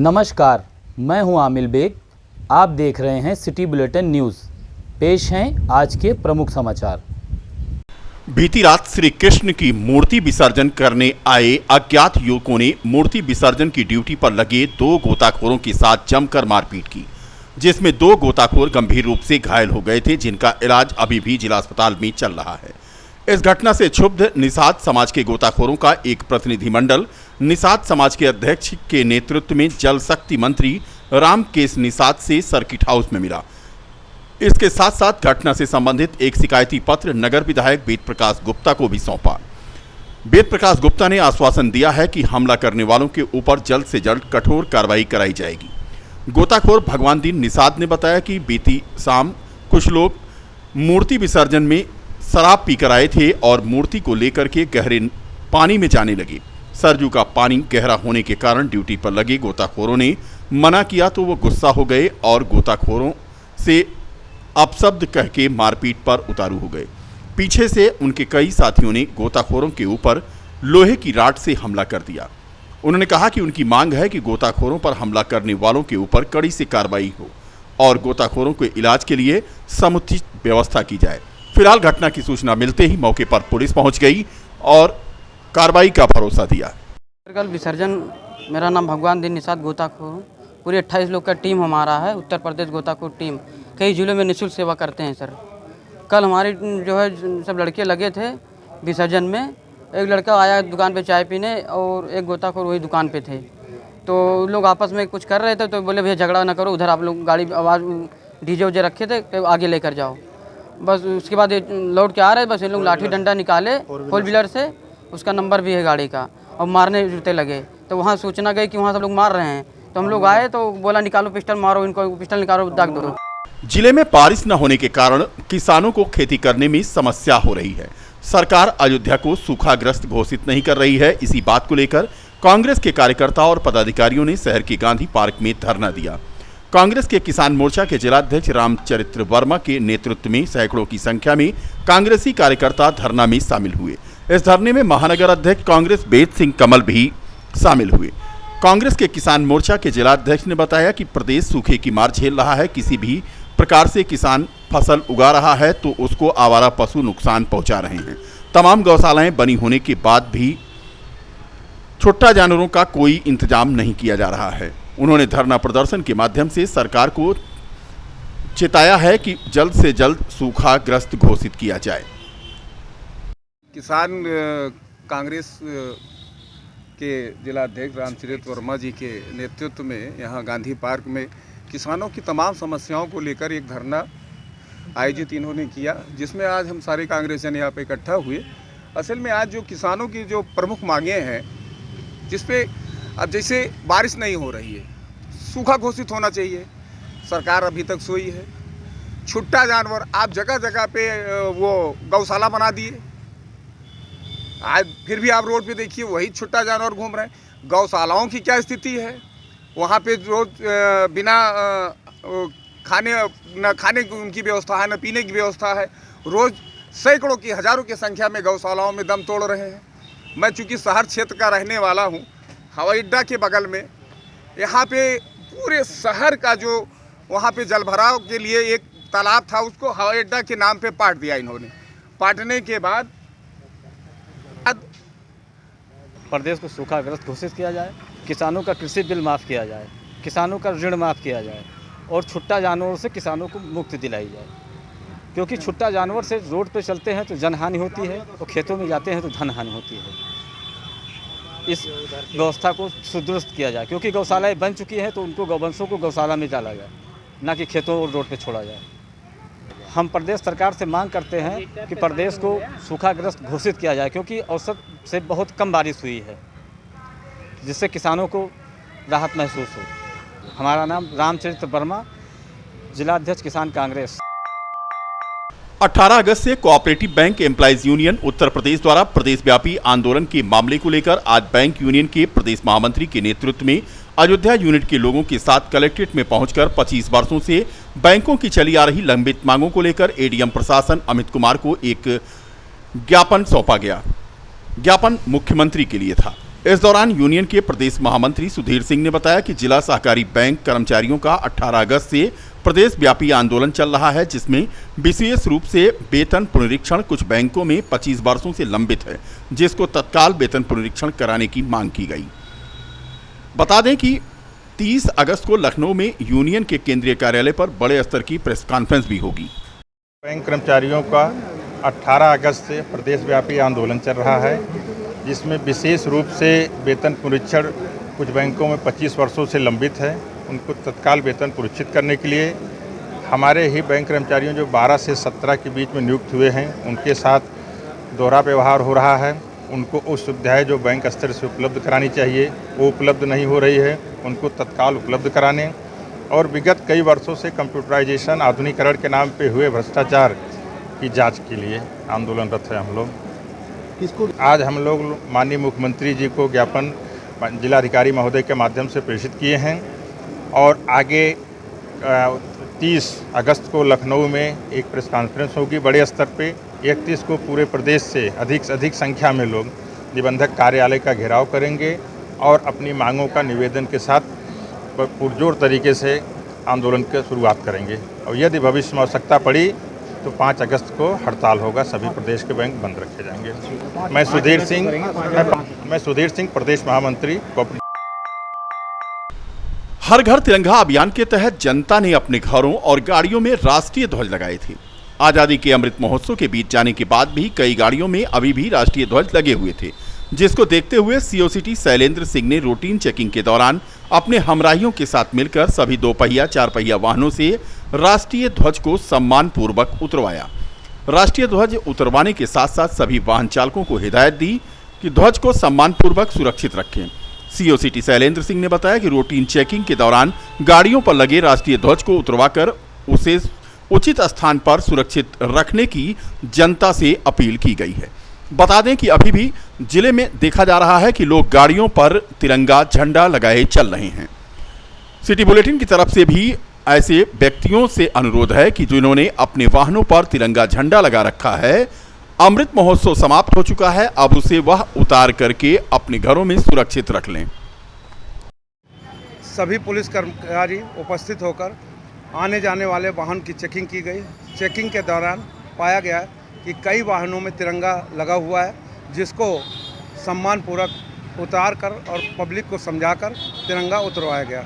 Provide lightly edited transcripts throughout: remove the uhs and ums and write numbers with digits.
नमस्कार, मैं हूं आमिल बेग। आप देख रहे हैं सिटी बुलेटिन न्यूज़। पेश हैं आज के प्रमुख समाचार। बीती रात श्री कृष्ण की मूर्ति विसर्जन करने आए अज्ञात युवकों ने मूर्ति विसर्जन की ड्यूटी पर लगे 2 गोताखोरों के साथ जमकर मारपीट की, जिसमें 2 गोताखोर गंभीर रूप से घायल हो गए थे, जिनका इलाज अभी भी जिला अस्पताल में चल रहा है। इस घटना से क्षुब्ध निषाद समाज के गोताखोरों का एक प्रतिनिधिमंडल निषाद समाज के अध्यक्ष के नेतृत्व में जल शक्ति मंत्री रामकेश निषाद से सर्किट हाउस में मिला। इसके साथ साथ घटना से संबंधित एक शिकायती पत्र नगर विधायक वेद प्रकाश गुप्ता को भी सौंपा। वेद प्रकाश गुप्ता ने आश्वासन दिया है कि हमला करने वालों के ऊपर जल्द से जल्द कठोर कार्रवाई कराई जाएगी। गोताखोर भगवान दीन निषाद ने बताया कि बीती शाम कुछ लोग मूर्ति विसर्जन में शराब पीकर आए थे और मूर्ति को लेकर के गहरे पानी में जाने लगे। सरजू का पानी गहरा होने के कारण ड्यूटी पर लगे गोताखोरों ने मना किया तो वो गुस्सा हो गए और गोताखोरों से अपशब्द कह के मारपीट पर उतारू हो गए। पीछे से उनके कई साथियों ने गोताखोरों के ऊपर लोहे की राड से हमला कर दिया। उन्होंने कहा कि उनकी मांग है कि गोताखोरों पर हमला करने वालों के ऊपर कड़ी से कार्रवाई हो और गोताखोरों के इलाज के लिए समुचित व्यवस्था की जाए। फिलहाल घटना की सूचना मिलते ही मौके पर पुलिस पहुंच गई और कार्रवाई का भरोसा दिया। कल विसर्जन, मेरा नाम भगवान दीन निषाद गोताखोर, पूरी 28 लोग का टीम हमारा है, उत्तर प्रदेश गोताखोर टीम। कई जिलों में निःशुल्क सेवा करते हैं सर। कल हमारी जो है सब लड़के लगे थे विसर्जन में। एक लड़का आया दुकान पे चाय पीने और एक गोताखोर वही दुकान पे थे। तो लोग आपस में कुछ कर रहे थे तो बोले भैया झगड़ा ना करो, उधर आप लोग गाड़ी आवाज़ डीजे उजे रखे थे तो आगे लेकर जाओ। बस उसके बाद ये लौट के आ रहे, बस ये लोग लाठी डंडा निकाले फोर व्हीलर से, उसका नंबर भी है गाड़ी का, और मारने जुटे लगे। तो वहाँ सूचना गई कि वहाँ सब लोग मार रहे हैं, तो हम लोग आए तो बोला निकालो पिस्टल, मारो इनको, पिस्टल निकालो, दाग दो। जिले में बारिश न होने के कारण किसानों को खेती करने में समस्या हो रही है। सरकार अयोध्या को सूखाग्रस्त घोषित नहीं कर रही है। इसी बात को लेकर कांग्रेस के कार्यकर्ता और पदाधिकारियों ने शहर के गांधी पार्क में धरना दिया। कांग्रेस के किसान मोर्चा के जिलाध्यक्ष रामचरित्र वर्मा के नेतृत्व में सैकड़ों की संख्या में कांग्रेसी कार्यकर्ता धरना में शामिल हुए। इस धरने में महानगर अध्यक्ष कांग्रेस वेद सिंह कमल भी शामिल हुए। कांग्रेस के किसान मोर्चा के जिलाध्यक्ष ने बताया कि प्रदेश सूखे की मार झेल रहा है। किसी भी प्रकार से किसान फसल उगा रहा है तो उसको आवारा पशु नुकसान पहुंचा रहे हैं। तमाम गौशालाएं बनी होने के बाद भी छोटा जानवरों का कोई इंतजाम नहीं किया जा रहा है। उन्होंने धरना प्रदर्शन के माध्यम से सरकार को चेताया है कि जल्द से जल्द सूखाग्रस्त घोषित किया जाए। किसान कांग्रेस के जिलाध्यक्ष रामचरित्र वर्मा जी के नेतृत्व में यहाँ गांधी पार्क में किसानों की तमाम समस्याओं को लेकर एक धरना आयोजित इन्होंने किया, जिसमें आज हम सारे कांग्रेसियन यहाँ पे इकट्ठा हुए। असल में आज जो किसानों की जो प्रमुख मांगें हैं, जिसपे अब जैसे बारिश नहीं हो रही है, सूखा घोषित होना चाहिए। सरकार अभी तक सोई है। छुट्टा जानवर आप जगह जगह पे वो गौशाला बना दिए, आज फिर भी आप रोड पे देखिए वही छुट्टा जानवर घूम रहे हैं। गौशालाओं की क्या स्थिति है? वहाँ पे रोज बिना खाने की उनकी व्यवस्था है, न पीने की व्यवस्था है। रोज सैकड़ों की, हजारों की संख्या में गौशालाओं में दम तोड़ रहे हैं। मैं चूँकि शहर क्षेत्र का रहने वाला हूँ, हवाई अड्डा के बगल में यहाँ पे पूरे शहर का जो वहाँ पे जल भराव के लिए एक तालाब था, उसको हवाई अड्डा के नाम पे पाट दिया इन्होंने। पाटने के बाद प्रदेश को सूखाग्रस्त घोषित किया जाए, किसानों का कृषि बिल माफ़ किया जाए, किसानों का ऋण माफ़ किया जाए और छुट्टा जानवरों से किसानों को मुक्ति दिलाई जाए। क्योंकि छुट्टा जानवर से रोड पे चलते हैं तो जनहानि होती है और खेतों में जाते हैं तो धन हानि होती है। इस व्यवस्था को सुदुरुस्त किया जाए, क्योंकि गौशालाएं बन चुकी हैं तो उनको गौवंशों को गौशाला में डाला जाए, ना कि खेतों और रोड पे छोड़ा जाए। हम प्रदेश सरकार से मांग करते हैं कि प्रदेश को सूखाग्रस्त घोषित किया जाए, क्योंकि औसत से बहुत कम बारिश हुई है, जिससे किसानों को राहत महसूस हो। हमारा नाम रामचरित्र वर्मा, जिलाध्यक्ष किसान कांग्रेस। 18 अगस्त से cooperative bank employees union Uttar Pradesh द्वारा प्रदेशव्यापी आंदोलन के मामले को लेकर आज बैंक यूनियन के प्रदेश महामंत्री के नेतृत्व में अयोध्या यूनिट के लोगों के साथ कलेक्ट्रेट में पहुंचकर 25 वर्षों से बैंकों की चली आ रही लंबित मांगों को लेकर एडीएम प्रशासन अमित कुमार को एक ज्ञापन सौंपा गया। ज्ञापन मुख्यमंत्री के लिए था। इस दौरान यूनियन के प्रदेश महामंत्री सुधीर सिंह ने बताया कि जिला सहकारी बैंक कर्मचारियों का 18 अगस्त से प्रदेश व्यापी आंदोलन चल रहा है, जिसमें विशेष रूप से वेतन पुनरीक्षण कुछ बैंकों में 25 वर्षों से लंबित है, जिसको तत्काल वेतन पुनरीक्षण कराने की मांग की गई। बता दें कि 30 अगस्त को लखनऊ में यूनियन के केंद्रीय कार्यालय पर बड़े स्तर की प्रेस कॉन्फ्रेंस भी होगी। बैंक कर्मचारियों का 18 अगस्त से प्रदेश व्यापी आंदोलन चल रहा है, जिसमें विशेष रूप से वेतन पुनरीक्षण कुछ बैंकों में 25 वर्षों से लंबित है, उनको तत्काल वेतन पुनरीक्षित करने के लिए हमारे ही बैंक कर्मचारियों जो 12 से 17 के बीच में नियुक्त हुए हैं, उनके साथ दोहरा व्यवहार हो रहा है। उनको उस सुविधाएं जो बैंक स्तर से उपलब्ध करानी चाहिए वो उपलब्ध नहीं हो रही है, उनको तत्काल उपलब्ध कराने और विगत कई वर्षों से कंप्यूटराइजेशन आधुनिकीकरण के नाम पे हुए भ्रष्टाचार की जांच के लिए आंदोलनरत है। हम लोग आज हम लोग माननीय मुख्यमंत्री जी को ज्ञापन जिलाधिकारी महोदय के माध्यम से प्रेषित किए हैं और आगे 30 अगस्त को लखनऊ में एक प्रेस कॉन्फ्रेंस होगी बड़े स्तर पे। 31 को पूरे प्रदेश से अधिक संख्या में लोग निबंधक कार्यालय का घेराव करेंगे और अपनी मांगों का निवेदन के साथ पुरजोर तरीके से आंदोलन की शुरुआत करेंगे और यदि भविष्य में आवश्यकता पड़ी तो 5 अगस्त को हड़ताल होगा, सभी प्रदेश के बैंक बंद रखे जाएंगे। मैं सुधीर सिंह प्रदेश महामंत्री। हर घर तिरंगा अभियान के तहत जनता ने अपने घरों और गाड़ियों में राष्ट्रीय ध्वज लगाए थे। आजादी के अमृत महोत्सव के बीच जाने के बाद भी कई गाड़ियों में अभी भी राष्ट्रीय ध्वज लगे हुए थे, जिसको देखते हुए सीओसीटी शैलेंद्र सिंह ने रूटीन चेकिंग के दौरान अपने हमराहियों के साथ मिलकर सभी 2 पहिया 4 पहिया वाहनों से राष्ट्रीय ध्वज को सम्मान पूर्वक उतरवाया। राष्ट्रीय ध्वज उतरवाने के साथ साथ सभी वाहन चालकों को हिदायत दी कि ध्वज को सम्मान पूर्वक सुरक्षित रखें। सीओसीटी शैलेंद्र सिंह ने बताया कि रूटीन चेकिंग के दौरान गाड़ियों पर लगे राष्ट्रीय ध्वज को उतरवाकर उसे उचित स्थान पर सुरक्षित रखने की जनता से अपील की गई है। बता दें कि अभी भी जिले में देखा जा रहा है कि लोग गाड़ियों पर तिरंगा झंडा लगाए चल रहे हैं। सिटी बुलेटिन की तरफ से भी ऐसे व्यक्तियों से अनुरोध है कि जिन्होंने अपने वाहनों पर तिरंगा झंडा लगा रखा है, अमृत महोत्सव समाप्त हो चुका है, अब उसे वह उतार करके अपने घरों में सुरक्षित रख लें। सभी पुलिस कर्मचारी उपस्थित होकर आने जाने वाले वाहन की चेकिंग की गई। चेकिंग के दौरान पाया गया कि कई वाहनों में तिरंगा लगा हुआ है, जिसको सम्मानपूर्वक उतार कर और पब्लिक को समझाकर तिरंगा उतरवाया गया।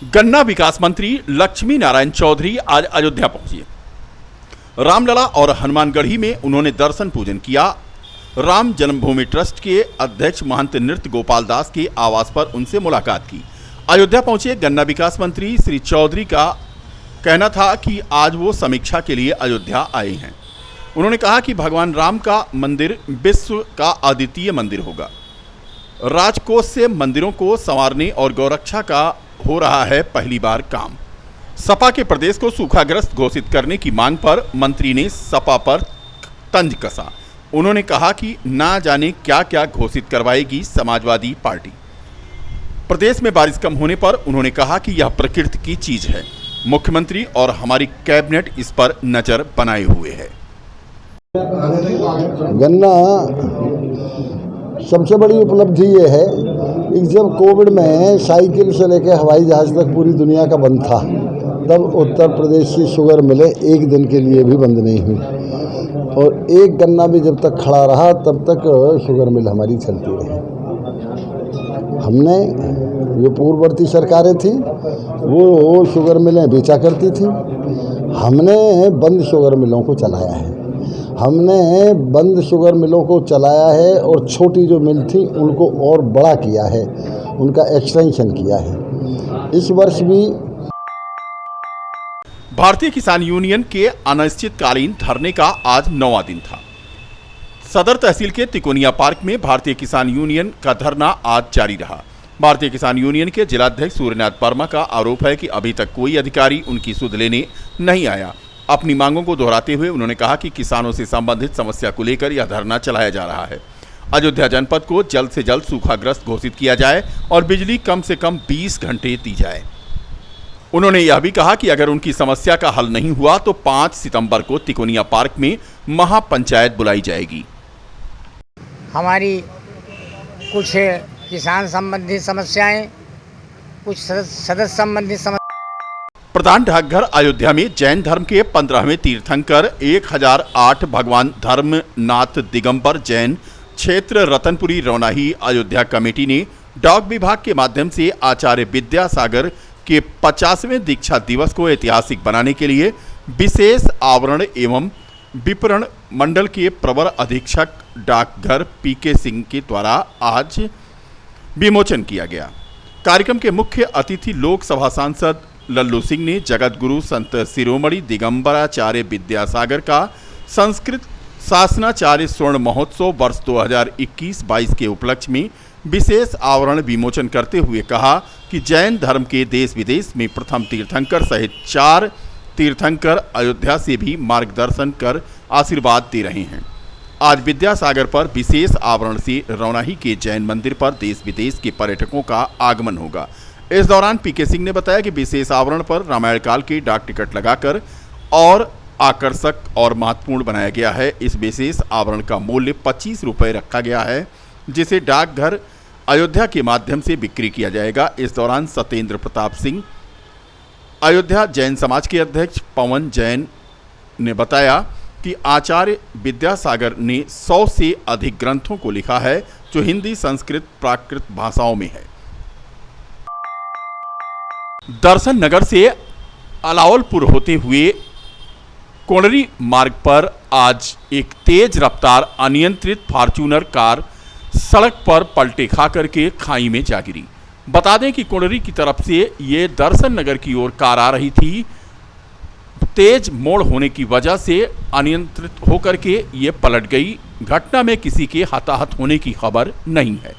गन्ना विकास मंत्री लक्ष्मी नारायण चौधरी आज अयोध्या पहुंचे। रामलला और हनुमानगढ़ी में उन्होंने दर्शन पूजन किया। राम जन्मभूमि ट्रस्ट के अध्यक्ष महंत नृत्य गोपाल दास के आवास पर उनसे मुलाकात की। अयोध्या पहुंचे गन्ना विकास मंत्री श्री चौधरी का कहना था कि आज वो समीक्षा के लिए अयोध्या आए हैं। उन्होंने कहा कि भगवान राम का मंदिर विश्व का अद्वितीय मंदिर होगा। राजकोष से मंदिरों को संवारने और गौरक्षा का हो रहा है पहली बार काम। सपा के प्रदेश को सूखाग्रस्त घोषित करने की मांग पर मंत्री ने सपा पर तंज कसा। उन्होंने कहा कि ना जाने क्या क्या घोषित करवाएगी समाजवादी पार्टी। प्रदेश में बारिश कम होने पर उन्होंने कहा कि यह प्रकृति की चीज है, मुख्यमंत्री और हमारी कैबिनेट इस पर नजर बनाए हुए है। गन्ना सबसे बड़ी उपलब्धि ये है कि जब कोविड में साइकिल से लेकर हवाई जहाज तक पूरी दुनिया का बंद था, तब उत्तर प्रदेश की शुगर मिलें एक दिन के लिए भी बंद नहीं हुई और एक गन्ना भी जब तक खड़ा रहा तब तक शुगर मिल हमारी चलती रही। हमने जो पूर्ववर्ती सरकारें थी वो शुगर मिलें बेचा करती थी, हमने बंद शुगर मिलों को चलाया है। हमने बंद शुगर मिलों को चलाया है और छोटी जो मिल थी उनको और बड़ा किया है, उनका एक्सटेंशन किया है। इस वर्ष भी भारतीय किसान यूनियन के अनिश्चितकालीन धरने का आज 9वां दिन था। सदर तहसील के तिकोनिया पार्क में भारतीय किसान यूनियन का धरना आज जारी रहा। भारतीय किसान यूनियन के जिलाध्यक्ष सूर्यनाथ वर्मा का आरोप है कि अभी तक कोई अधिकारी उनकी सुध लेने नहीं आया। अपनी मांगों को दोहराते हुए उन्होंने कहा कि किसानों से संबंधित समस्या को लेकर यह धरना चलाया जा रहा है। अयोध्या जनपद को जल्द से जल्द सूखाग्रस्त घोषित किया जाए और बिजली कम से कम 20 घंटे दी जाए। उन्होंने यह भी कहा कि अगर उनकी समस्या का हल नहीं हुआ तो 5 सितंबर को तिकोनिया पार्क में महापंचायत बुलाई जाएगी। हमारी कुछ किसान संबंधी समस्याएं, कुछ सदस्य संबंधी समस्या। प्रधान डाकघर अयोध्या में जैन धर्म के 15वें तीर्थंकर 1008 भगवान धर्मनाथ दिगंबर जैन क्षेत्र रतनपुरी रौनाही अयोध्या कमेटी ने डाक विभाग के माध्यम से आचार्य विद्यासागर के 50वें दीक्षा दिवस को ऐतिहासिक बनाने के लिए विशेष आवरण एवं विपणन मंडल के प्रवर अधीक्षक डाकघर पीके सिंह के द्वारा आज विमोचन किया गया। कार्यक्रम के मुख्य अतिथि लोकसभा सांसद लल्लू सिंह ने जगत गुरु संत शिरोमणि दिगंबराचार्य विद्यासागर का संस्कृत शासनाचार्य स्वर्ण महोत्सव वर्ष 2021-22 के उपलक्ष्य में विशेष आवरण विमोचन करते हुए कहा कि जैन धर्म के देश विदेश में प्रथम तीर्थंकर सहित 4 तीर्थंकर अयोध्या से भी मार्गदर्शन कर आशीर्वाद दे रहे हैं। आज विद्यासागर पर विशेष आवरण से रौनाही के जैन मंदिर पर देश विदेश के पर्यटकों का आगमन होगा। इस दौरान पीके सिंह ने बताया कि विशेष आवरण पर रामायण काल के डाक टिकट लगाकर और आकर्षक और महत्वपूर्ण बनाया गया है। इस विशेष आवरण का मूल्य 25 रुपये रखा गया है, जिसे डाकघर अयोध्या के माध्यम से बिक्री किया जाएगा। इस दौरान सत्येंद्र प्रताप सिंह, अयोध्या जैन समाज के अध्यक्ष पवन जैन ने बताया कि आचार्य विद्यासागर ने 100 से अधिक ग्रंथों को लिखा है, जो हिंदी, संस्कृत, प्राकृत भाषाओं में है। दर्शन नगर से अलावलपुर होते हुए कोणरी मार्ग पर आज एक तेज रफ्तार अनियंत्रित फॉर्च्यूनर कार सड़क पर पलटे खा करके खाई में जा गिरी। बता दें कि कोणरी की तरफ से ये दर्शन नगर की ओर कार आ रही थी। तेज मोड़ होने की वजह से अनियंत्रित होकर के ये पलट गई। घटना में किसी के हताहत होने की खबर नहीं है।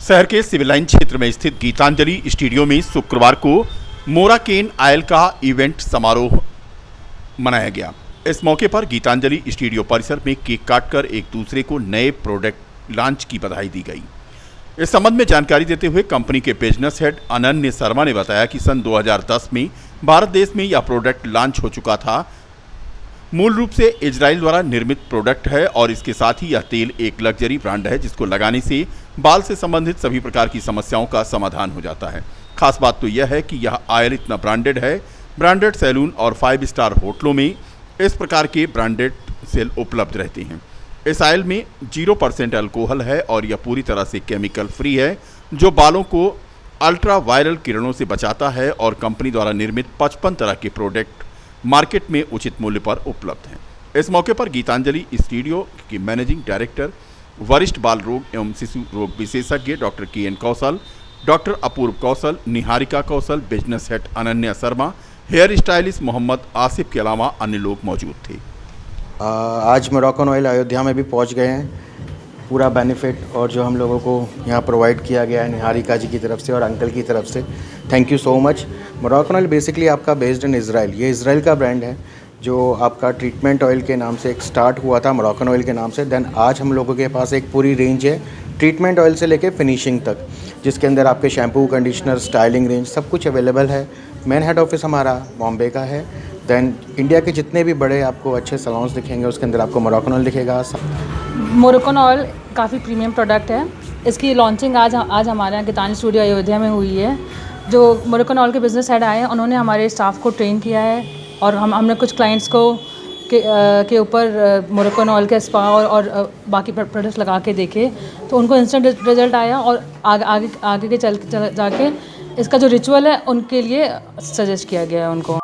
शहर के सिविल लाइन क्षेत्र में स्थित गीतांजलि स्टूडियो में शुक्रवार को मोराकेन आयल का इवेंट समारोह मनाया गया। इस मौके पर गीतांजलि स्टूडियो परिसर में केक काटकर एक दूसरे को नए प्रोडक्ट लॉन्च की बधाई दी गई। इस संबंध में जानकारी देते हुए कंपनी के बिजनेस हेड अनन्य शर्मा ने बताया कि सन 2010 में भारत देश में यह प्रोडक्ट लॉन्च हो चुका था। मूल रूप से इजराइल द्वारा निर्मित प्रोडक्ट है और इसके साथ ही यह तेल एक लग्जरी ब्रांड है, जिसको लगाने से बाल से संबंधित सभी प्रकार की समस्याओं का समाधान हो जाता है। खास बात तो यह है कि यह ऑयल इतना ब्रांडेड है। ब्रांडेड सैलून और 5 स्टार होटलों में इस प्रकार के ब्रांडेड सेल उपलब्ध रहते हैं। इस ऑयल में 0% अल्कोहल है और यह पूरी तरह से केमिकल फ्री है, जो बालों को अल्ट्रा वायरल किरणों से बचाता है और कंपनी द्वारा निर्मित 55 तरह के प्रोडक्ट मार्केट में उचित मूल्य पर उपलब्ध हैं। इस मौके पर गीतांजलि स्टूडियो की मैनेजिंग डायरेक्टर, वरिष्ठ बाल रोग एवं शिशु रोग विशेषज्ञ doctor KN Kaushal, doctor Apoorva Kaushal, Niharika Kaushal, business head Ananya Sharma, hair stylist Mohammad Asif के अलावा अन्य लोग मौजूद थे। आज मोरक्कन ऑयल अयोध्या में भी पहुंच गए हैं। पूरा बेनिफिट और जो हम लोगों को यहाँ प्रोवाइड किया गया है निहारिका जी की तरफ से और अंकल की तरफ से, thank you so much. Moroccan oil basically आपका बेस्ड इन इजराइल, ये इजराइल का ब्रांड है जो आपका ट्रीटमेंट ऑयल के नाम से एक स्टार्ट हुआ था, मोरक्कन ऑयल के नाम से। देन आज हम लोगों के पास एक पूरी रेंज है ट्रीटमेंट ऑयल से लेके फिनिशिंग तक, जिसके अंदर आपके शैम्पू, कंडीशनर, स्टाइलिंग रेंज सब कुछ अवेलेबल है। मेन हेड ऑफिस हमारा बॉम्बे का है। देन इंडिया के जितने भी बड़े आपको अच्छे सैलून्स दिखेंगे उसके अंदर आपको मोरक्कन ऑयल दिखेगा। मोरक्कन ऑयल काफ़ी प्रीमियम प्रोडक्ट है। इसकी लॉन्चिंग आज हमारे यहाँ गीतांजलि स्टूडियो अयोध्या में हुई है। जो मोरक्कन ऑयल के बिज़नेस हेड आए हैं उन्होंने हमारे स्टाफ को ट्रेन किया है और हमने कुछ क्लाइंट्स को के ऊपर मोरक्कन ऑयल के स्पा और बाकी प्रोडक्ट्स लगा के देखे, तो उनको इंस्टेंट रिजल्ट आया और आगे के चल जाके इसका जो रिचुअल है उनके लिए सजेस्ट किया गया है उनको।